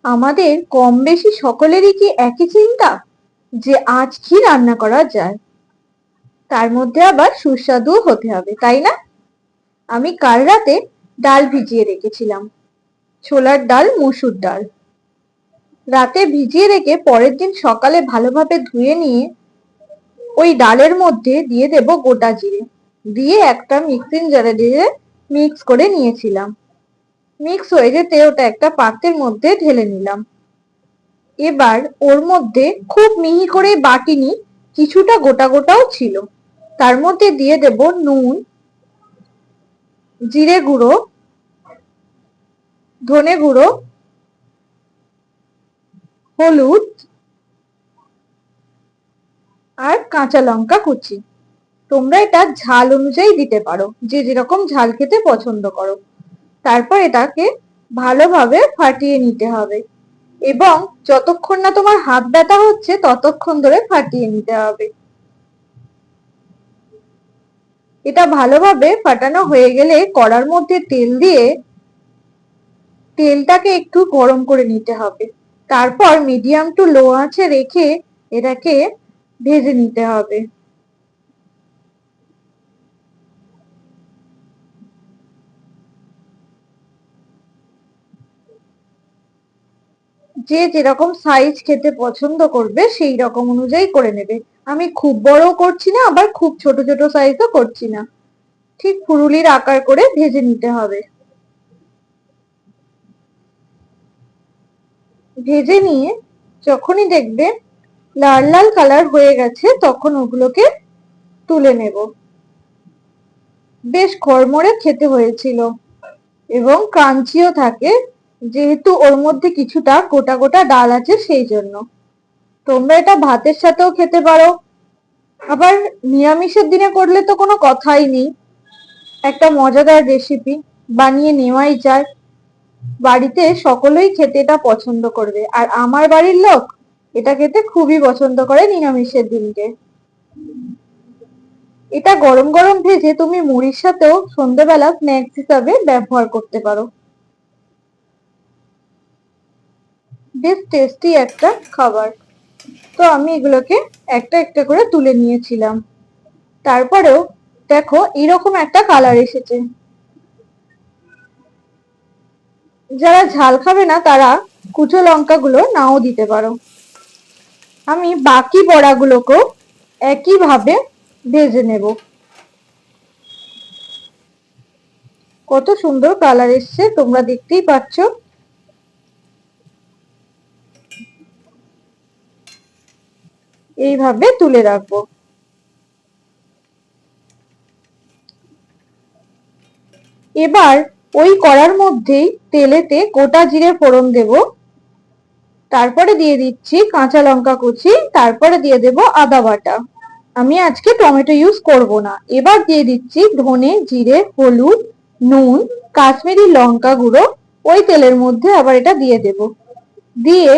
আমাদের কম বেশি সকলেরই কি একই চিন্তা যে আজ কি রান্না করা যায়, তার মধ্যে আবার সুস্বাদু হতে হবে, তাই না? আমি কাল রাতে ডাল ভিজিয়ে রেখেছিলাম, ছোলার ডাল, মসুর ডাল। রাতে ভিজিয়ে রেখে পরের দিন সকালে ভালোভাবে ধুয়ে নিয়ে ওই ডালের মধ্যে দিয়ে দেব গোটা জিরে, দিয়ে একটা মিক্সিং জারে দিয়ে মিক্স করে নিয়েছিলাম। মিক্স হয়ে যেতে ওটা একটা পাত্রের মধ্যে ঢেলে নিলাম। এবার ওর মধ্যে খুব মিহি করে বাটিনি, কিছুটা গোটা গোটাও ছিল, তার মধ্যে দিয়ে দেব নুন, জিরে গুঁড়ো, ধনে গুঁড়ো, হলুদ আর কাঁচা লঙ্কা কুচি। তোমরা এটা ঝাল অনুযায়ী দিতে পারো, যে যেরকম ঝাল খেতে পছন্দ করো। তারপর এটাকে ভালোভাবে ফাটিয়ে নিতে হবে এবং যতক্ষণ না তোমার হাত ব্যথা হচ্ছে ততক্ষণ ধরে ফাটিয়ে নিতে হবে। এটা ভালোভাবে ফাটানো হয়ে গেলে কড়ার মধ্যে তেল দিয়ে তেলটাকে একটু গরম করে নিতে হবে। তারপর মিডিয়াম টু লো আঁচে রেখে এটাকে ভেজে নিতে হবে। যে যেরকম সাইজ খেতে পছন্দ করবে সেই রকম অনুযায়ী করে নেবে। আমি খুব বড় করছি না, আবার খুব ছোট ছোট সাইজও করছি না, ঠিক ফুলুরির আকার করে ভেজে নিতে হবে। ভেজে নিয়ে যখনই দেখবে লাল লাল কালার হয়ে গেছে তখন ওগুলোকে তুলে নেব। বেশ কড়মড়ে খেতে হয়েছিল এবং ক্রাঞ্চিও থাকে, যেহেতু ওর মধ্যে কিছুটা গোটা গোটা ডাল আছে সেই জন্য। তোমরা এটা ভাতের সাথেও খেতে পারো, আবার নিরামিষের দিনে করলে তো কোনো কথাই নেই। একটা মজাদার রেসিপি, বানিয়ে নেওয়াই যায়। বাড়িতে সকলেই খেতে এটা পছন্দ করবে, আর আমার বাড়ির লোক এটা খেতে খুবই পছন্দ করে নিরামিষের দিনকে। এটা গরম গরম ভেজে তুমি মুড়ির সাথেও সন্ধ্যেবেলা স্ন্যাক্স হিসাবে ব্যবহার করতে পারো। বেশ টেস্টি একটা খাবার। তো আমি এগুলোকে একটা একটা করে তুলে নিয়েছিলাম। তারপরেও দেখো এরকম একটা কালার এসেছে। যারা ঝাল খাবে না তারা কুচো লঙ্কাগুলো নাও দিতে পারো। আমি বাকি বড়াগুলোকেও একইভাবে ভেজে নেব। কত সুন্দর কালার এসছে তোমরা দেখতেই পাচ্ছ। এইভাবে তুলে রাখবো। এবার ওই কড়ার মধ্যেই তেলেতে গোটা জিরে ফোড়ন দেব, তারপরে দিয়ে দিচ্ছি কাঁচা লঙ্কা কুচি, তারপরে দিয়ে দেব আদা বাটা। আমি আজকে টমেটো ইউজ করব না। এবার দিয়ে দিচ্ছি ধনে, জিরে, হলুদ, নুন, কাশ্মীরি লঙ্কা গুঁড়ো। ওই তেলের মধ্যে আবার এটা দিয়ে দেব, দিয়ে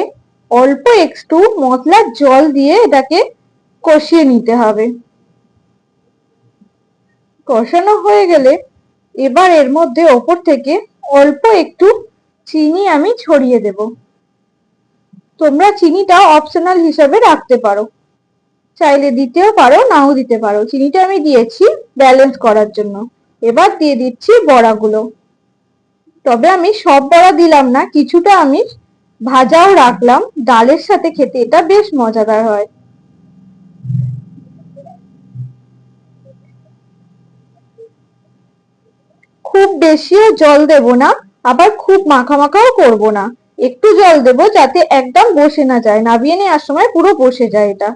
অল্প একটু মশলার জল দিয়ে এটাকে কষিয়ে নিতে হবে। কষানো হয়ে গেলে এবার এর মধ্যে ওপর থেকে অল্প একটু চিনি আমি ছড়িয়ে দেব। তোমরা চিনিটা অপশনাল হিসাবে রাখতে পারো, চাইলে দিতেও পারো নাও দিতে পারো। চিনিটা আমি দিয়েছি ব্যালেন্স করার জন্য। এবার দিয়ে দিচ্ছি বড়াগুলো, তবে আমি সব বড়া দিলাম না, কিছুটা আমি ভাজাও রাখলাম। ডালের সাথে খেতে এটা বেশ মজাদার হয়। খুব বেশিও জল দেব না, আবার খুব মাখা মাখাও করব না। একটু জল দেব যাতে একদম বসে না যায়, নাবিয়ে নেওয়ার সময় পুরো বসে যায় এটা।